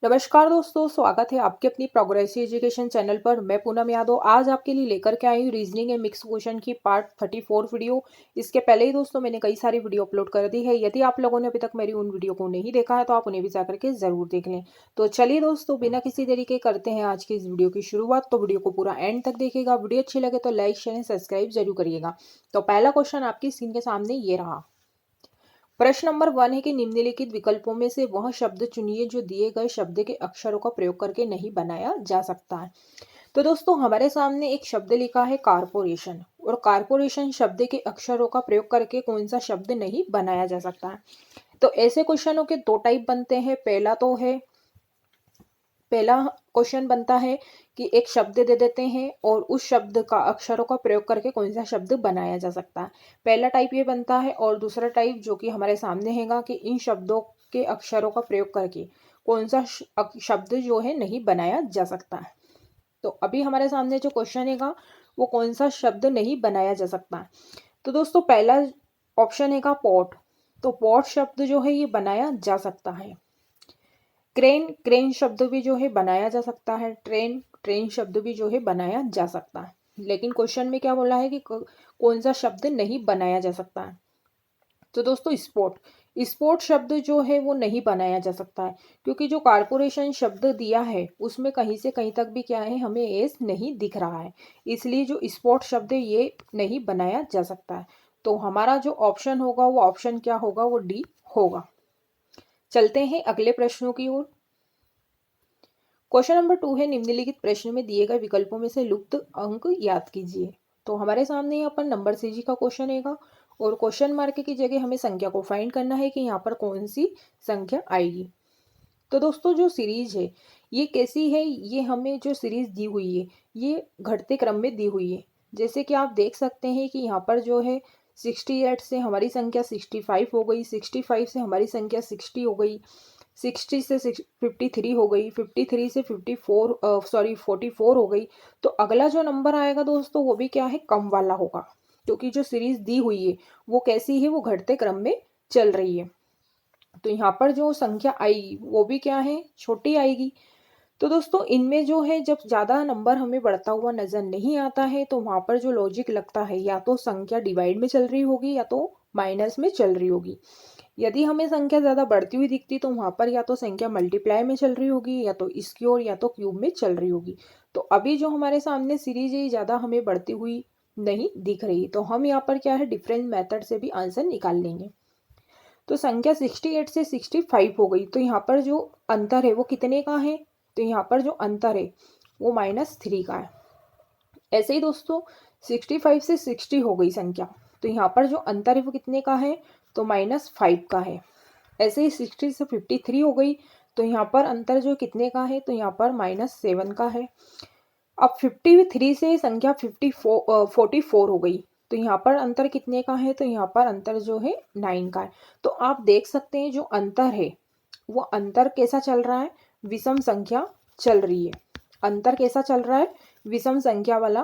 नमस्कार दोस्तों, स्वागत है आपके अपनी प्रोग्रेसिव एजुकेशन चैनल पर। मैं पूनम यादव आज आपके लिए लेकर के आई हूँ रीजनिंग एंड मिक्स क्वेश्चन की पार्ट 34 वीडियो। इसके पहले ही दोस्तों मैंने कई सारी वीडियो अपलोड कर दी है। यदि आप लोगों ने अभी तक मेरी उन वीडियो को नहीं देखा है तो आप उन्हें भी जाकर के जरूर देख लें। तो चलिए दोस्तों, बिना किसी देरी के करते हैं आज की इस वीडियो की शुरुआत। तो वीडियो को पूरा एंड तक देखिएगा। वीडियो अच्छी लगे तो लाइक शेयर सब्सक्राइब जरूर करिएगा। तो पहला क्वेश्चन आपकी स्क्रीन के सामने ये रहा। प्रश्न नंबर 1 है कि निम्नलिखित विकल्पों में से वह शब्द चुनिए जो दिए गए शब्द के अक्षरों का प्रयोग करके नहीं बनाया जा सकता है। तो दोस्तों हमारे सामने एक शब्द लिखा है कारपोरेशन, और कारपोरेशन शब्द के अक्षरों का प्रयोग करके कौन सा शब्द नहीं बनाया जा सकता है। तो ऐसे क्वेश्चनों के दो टाइप बनते हैं। पहला क्वेश्चन बनता है कि एक शब्द दे देते हैं और उस शब्द का अक्षरों का प्रयोग करके कौन सा शब्द बनाया जा सकता है। पहला टाइप ये बनता है। और दूसरा टाइप जो कि हमारे सामने हैगा कि इन शब्दों के अक्षरों का प्रयोग करके कौन सा शब्द जो है नहीं बनाया जा सकता है। तो अभी हमारे सामने जो क्वेश्चन हैगा वो कौन सा शब्द नहीं बनाया जा सकता है। तो दोस्तों पहला ऑप्शन हैगा पॉट। तो पॉट शब्द जो है ये बनाया जा सकता है। क्रेन, क्रेन शब्द भी जो है बनाया जा सकता है। ट्रेन, ट्रेन शब्द भी जो है बनाया जा सकता है। लेकिन क्वेश्चन में क्या बोला है कि कौन सा शब्द नहीं बनाया जा सकता है। तो दोस्तों स्पोर्ट, स्पोर्ट शब्द जो है वो नहीं बनाया जा सकता है, क्योंकि जो कारपोरेशन शब्द दिया है उसमें कहीं से कहीं तक भी क्या है हमें एस नहीं दिख रहा है। इसलिए जो स्पोर्ट शब्द है ये नहीं बनाया जा सकता है। तो हमारा जो ऑप्शन होगा वो ऑप्शन क्या होगा, वो डी होगा। चलते हैं अगले प्रश्नों की ओर। क्वेश्चन नंबर 2 है निम्नलिखित प्रश्न में दिए गए विकल्पों में से लुप्त अंक याद कीजिए। तो हमारे सामने यहाँ पर नंबर सीजी का क्वेश्चन हैगा और क्वेश्चन मार्क की जगह हमें संख्या को फाइंड करना है कि यहाँ पर कौन सी संख्या आएगी। तो दोस्तों जो सीरीज है ये कैसी है, ये हमें जो सीरीज दी हुई है ये घटते क्रम में दी हुई है। जैसे कि आप देख सकते हैं कि यहाँ पर जो है 68 से हमारी संख्या 65 हो गई, 65 से हमारी संख्या 60 हो गई, 60 से 53 हो गई, 53 से 44 हो गई। तो अगला जो नंबर आएगा दोस्तों वो भी क्या है, कम वाला होगा, क्योंकि जो सीरीज दी हुई है वो कैसी है, वो घटते क्रम में चल रही है। तो यहाँ पर जो संख्या आएगी वो भी क्या है, छोटी आएगी। तो दोस्तों इनमें जो है जब ज़्यादा नंबर हमें बढ़ता हुआ नजर नहीं आता है तो वहाँ पर जो लॉजिक लगता है या तो संख्या डिवाइड में चल रही होगी या तो माइनस में चल रही होगी। यदि हमें संख्या ज़्यादा बढ़ती हुई दिखती तो वहाँ पर या तो संख्या मल्टीप्लाई में चल रही होगी या तो इसकी ओर या तो क्यूब में चल रही होगी। तो अभी जो हमारे सामने सीरीज है ज़्यादा हमें बढ़ती हुई नहीं दिख रही, तो हम यहाँ पर क्या है डिफरेंट मेथड से भी आंसर निकाल लेंगे। तो संख्या 68 से 65 हो गई, तो यहाँ पर जो अंतर है वो कितने का है, तो यहाँ पर जो अंतर है वो -3 का है। ऐसे ही दोस्तों 65 से 60 हो गई संख्या, तो यहाँ पर जो अंतर है वो कितने का है, तो -5 का है। ऐसे ही 60 से 53 हो गई, तो यहाँ पर अंतर जो कितने का है, तो यहाँ पर -7 का है। अब 53 से संख्या 44 हो गई, तो यहाँ पर अंतर कितने का है, तो यहाँ पर अंतर जो है 9 का है। तो आप देख सकते हैं जो अंतर है वो अंतर कैसा चल रहा है, विषम संख्या चल रही है। अंतर कैसा चल रहा है, विषम संख्या वाला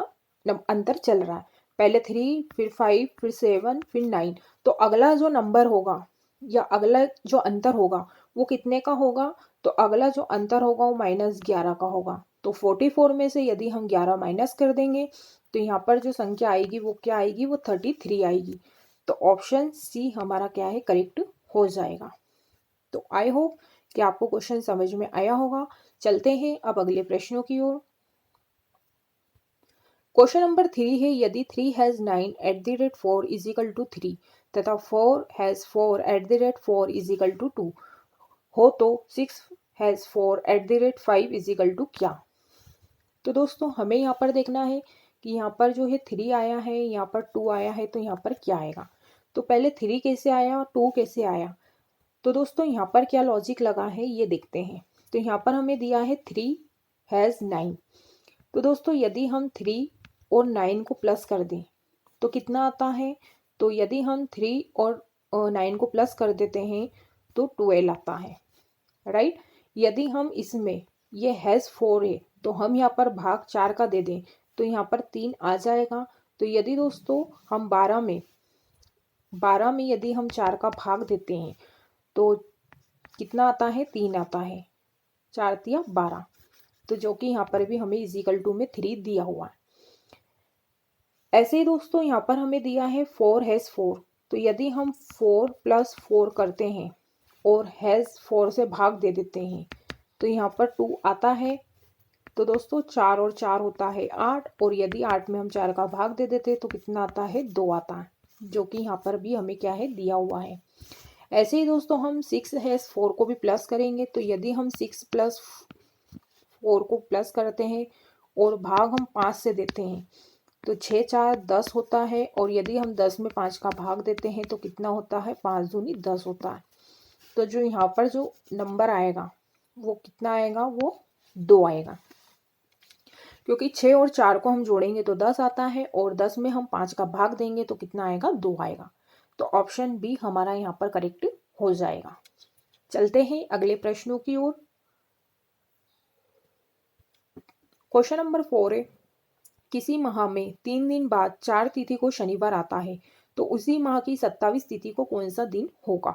अंतर चल रहा है। पहले 3, फिर 5, फिर 7, फिर 9। तो अगला जो नंबर होगा या अगला जो अंतर होगा वो कितने का होगा, तो अगला जो अंतर होगा वो -11 का होगा। तो 44 में से यदि हम 11 माइनस कर देंगे तो यहाँ पर जो संख्या आएगी वो क्या आएगी, वो 33 आएगी। तो ऑप्शन सी हमारा क्या है, करेक्ट हो जाएगा। तो आई होप कि आपको क्वेश्चन समझ में आया होगा। चलते हैं अब अगले प्रश्नों की ओर। क्वेश्चन नंबर 3 है यदि 3 has 9 at the rate 4 is equal to 3 तथा 4 has 4 at the rate 4 is equal to 2 हो तो 6 has 4 at the rate 5 is equal to क्या। तो दोस्तों हमें यहाँ पर देखना है कि यहाँ पर जो है 3 आया है, यहाँ पर 2 आया है, तो यहाँ पर क्या आएगा। तो पहले 3 कैसे आया और 2 कैसे आया। तो दोस्तों यहाँ पर क्या लॉजिक लगा है ये देखते हैं। तो यहाँ पर हमें दिया है 3 हैज़ 9। तो दोस्तों यदि हम 3 और 9 को प्लस कर दें तो कितना आता है, तो यदि हम 3 और 9 को प्लस कर देते हैं तो 12 आता है, राइट। यदि हम इसमें ये हैज़ 4 है तो हम यहाँ पर भाग 4 का दे दें तो यहाँ पर 3 आ जाएगा। तो यदि दोस्तों हम 12 में यदि हम 4 का भाग देते हैं तो कितना आता है, 3 आता है। 4 तिया 12, तो जो कि यहाँ पर भी हमें इजिकल टू में 3 दिया हुआ है। ऐसे ही दोस्तों यहाँ पर हमें दिया है 4 हैज़ 4, तो यदि हम 4 + 4 करते हैं और हैज़ 4 से भाग दे देते हैं तो यहाँ पर 2 आता है। तो दोस्तों 4 और 4 होता है 8, और यदि 8 में हम 4 का भाग दे देते तो कितना आता है, 2 आता है, जो कि यहाँ पर भी हमें क्या है, दिया हुआ है। ऐसे ही दोस्तों हम 6 हैज़ 4 को भी प्लस करेंगे, तो यदि हम 6 + 4 को प्लस करते हैं और भाग हम 5 से देते हैं तो 6 4 10 होता है, और यदि हम 10 में 5 का भाग देते हैं तो कितना होता है, 5 दूनी 10 होता है। तो जो यहाँ पर जो नंबर आएगा वो कितना आएगा, वो 2 आएगा, क्योंकि 6 और 4 को हम जोड़ेंगे तो 10 आता है, और 10 में हम 5 का भाग देंगे तो कितना आएगा, 2 आएगा। तो ऑप्शन बी हमारा यहाँ पर करेक्ट हो जाएगा। चलते हैं अगले प्रश्नों की ओर। क्वेश्चन नंबर 4 है, किसी माह में 3 दिन बाद 4 तिथि को शनिवार आता है तो उसी माह की 27 तिथि को कौन सा दिन होगा।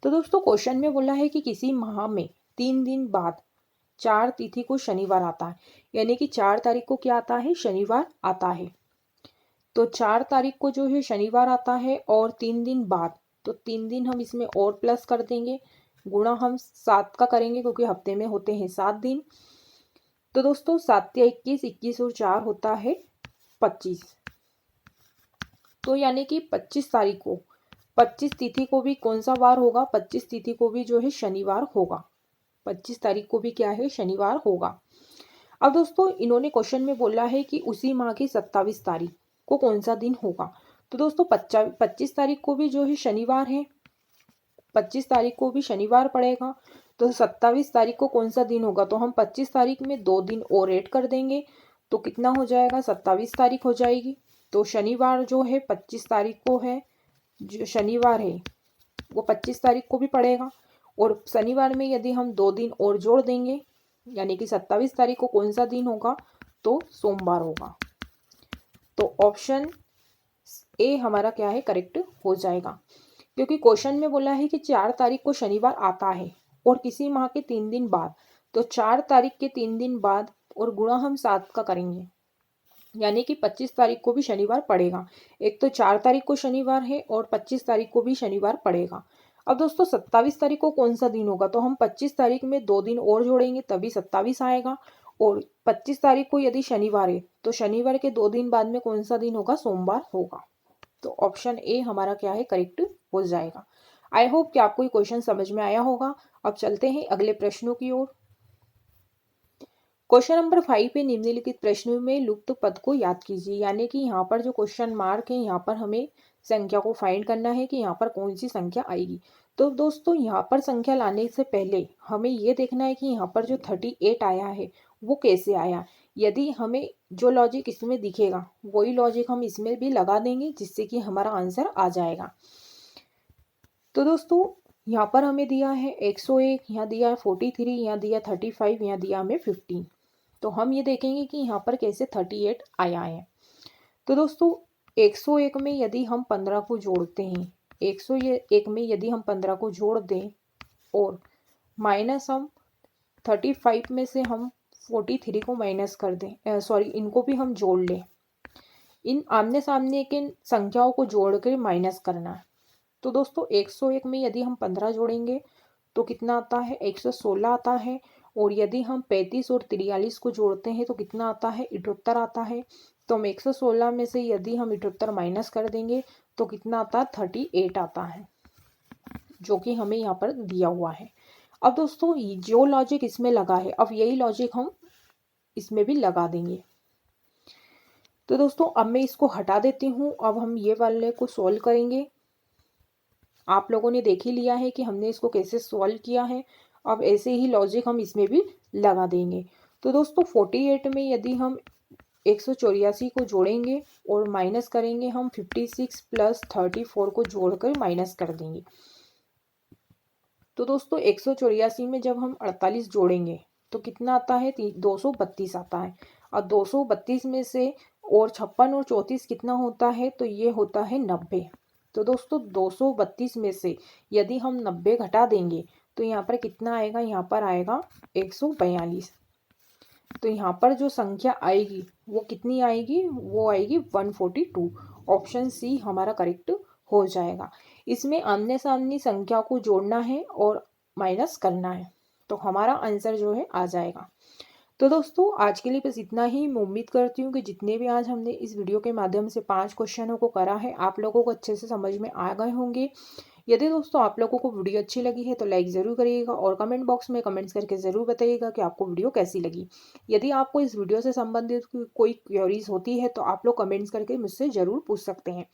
तो दोस्तों क्वेश्चन में बोला है कि किसी माह में 3 दिन बाद 4 तिथि को शनिवार आता है, यानी कि 4 तारीख को क्या आता है, शनिवार आता है। तो 4 तारीख को जो है शनिवार आता है, और 3 दिन बाद, तो 3 दिन हम इसमें और प्लस कर देंगे, गुणा हम 7 का करेंगे क्योंकि हफ्ते में होते हैं 7 दिन। तो दोस्तों 7 या 21, 21 और 4 होता है 25। तो यानी कि 25 तारीख को, 25 तिथि को भी कौन सा वार होगा, 25 तिथि को भी जो है शनिवार होगा। 25 तारीख को भी क्या है, शनिवार होगा। अब दोस्तों इन्होंने क्वेश्चन में बोला है कि उसी माह की 27 तारीख को कौन सा दिन होगा। तो दोस्तों 25 तारीख को भी जो है शनिवार है, 25 तारीख को भी शनिवार पड़ेगा। तो 27 तारीख को कौन सा दिन होगा, तो हम 25 तारीख में 2 दिन और ऐड कर देंगे तो कितना हो जाएगा, 27 तारीख हो जाएगी। तो शनिवार जो है 25 तारीख को है, जो शनिवार है वो 25 तारीख को भी पड़ेगा, और शनिवार में यदि हम 2 दिन और जोड़ देंगे यानी कि 27 तारीख को कौन सा दिन होगा, तो सोमवार होगा। तो ऑप्शन ए हमारा क्या है, करेक्ट हो जाएगा, क्योंकि क्वेश्चन में बोला है कि 4 तारीख को शनिवार आता है और किसी माह के 3 दिन बाद, तो 4 तारीख के 3 दिन बाद और गुणा हम 7 का करेंगे, यानी कि 25 तारीख को भी शनिवार पड़ेगा। एक तो 4 तारीख को शनिवार है और 25 तारीख को भी शनिवार पड़ेगा। अब दोस्तों 27 तारीख को कौन सा दिन होगा, तो हम 25 तारीख में 2 दिन और जोड़ेंगे तभी 27 आएगा, और 25 तारीख को यदि शनिवार है तो शनिवार के 2 दिन बाद में कौन सा दिन होगा, सोमवार होगा। तो ऑप्शन ए हमारा क्या है, करेक्ट हो जाएगा। आई होप कि आपको ये क्वेश्चन समझ में आया होगा। अब चलते हैं अगले प्रश्नों की ओर। क्वेश्चन नंबर 5 पे निम्नलिखित प्रश्नों में लुप्त पद को याद कीजिए, यानी कि यहाँ पर जो क्वेश्चन मार्क है यहाँ पर हमें संख्या को फाइंड करना है कि यहाँ पर कौन सी संख्या आएगी। तो दोस्तों यहाँ पर संख्या लाने से पहले हमें ये देखना है कि यहाँ पर जो 38 आया है वो कैसे आया। यदि हमें जो लॉजिक इसमें दिखेगा वही लॉजिक हम इसमें भी लगा देंगे, जिससे कि हमारा आंसर आ जाएगा। तो दोस्तों यहाँ पर हमें दिया है 101, यहाँ दिया है 43, यहाँ दिया 35, यहाँ दिया हमें 15। तो हम ये देखेंगे कि यहाँ पर कैसे 38 आया है। तो दोस्तों 101 में यदि हम 15 को जोड़ते हैं, 101 में यदि हम 15 को जोड़ दें और माइनस हम 35 में से हम 43 को माइनस कर दें, सॉरी इनको भी हम जोड़ लें, इन आमने सामने के संख्याओं को जोड़ कर माइनस करना है। तो दोस्तों 101 में यदि हम 15 जोड़ेंगे तो कितना आता है, 116 आता है, और यदि हम 35 और 43 को जोड़ते हैं तो कितना आता है, 78 आता है। तो हम 116 में से यदि हम 78 माइनस कर देंगे तो कितना आता है, 38 आता है, जो कि हमें यहाँ पर दिया हुआ है। अब दोस्तों जो लॉजिक इसमें लगा है, अब यही लॉजिक हम इसमें भी लगा देंगे। तो दोस्तों अब मैं इसको हटा देती हूँ, अब हम ये वाले को सॉल्व करेंगे। आप लोगों ने देख ही लिया है कि हमने इसको कैसे सॉल्व किया है। अब ऐसे ही लॉजिक हम इसमें भी लगा देंगे। तो दोस्तों 48 में यदि हम 184 को जोड़ेंगे और माइनस करेंगे, हम 56 + 34 को जोड़कर माइनस कर देंगे। तो दोस्तों 184 में जब हम 48 जोड़ेंगे तो कितना आता है, 232 आता है। और 232 में से और 56 और 34 कितना होता है, तो ये होता है 90। तो दोस्तों 232 में से यदि हम 90 घटा देंगे तो यहाँ पर कितना आएगा, यहाँ पर आएगा 142। तो यहाँ पर जो संख्या आएगी वो कितनी आएगी, वो आएगी 142। ऑप्शन सी हमारा करेक्ट हो जाएगा। इसमें आमने सामने संख्या को जोड़ना है और माइनस करना है, तो हमारा आंसर जो है आ जाएगा। तो दोस्तों आज के लिए बस इतना ही। मैं उम्मीद करती हूँ कि जितने भी आज हमने इस वीडियो के माध्यम से 5 क्वेश्चनों को करा है, आप लोगों को अच्छे से समझ में आ गए होंगे। यदि दोस्तों आप लोगों को वीडियो अच्छी लगी है तो लाइक ज़रूर करिएगा और कमेंट बॉक्स में कमेंट्स करके ज़रूर बताइएगा कि आपको वीडियो कैसी लगी। यदि आपको इस वीडियो से संबंधित कोई क्वेरीज होती है तो आप लोग कमेंट्स करके मुझसे ज़रूर पूछ सकते हैं।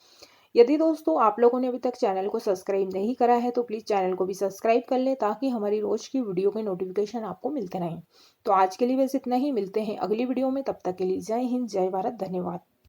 यदि दोस्तों आप लोगों ने अभी तक चैनल को सब्सक्राइब नहीं करा है तो प्लीज़ चैनल को भी सब्सक्राइब कर लें, ताकि हमारी रोज़ की वीडियो के नोटिफिकेशन आपको मिलते रहें। तो आज के लिए बस इतना ही, मिलते हैं अगली वीडियो में। तब तक के लिए जय हिंद, जय भारत, धन्यवाद।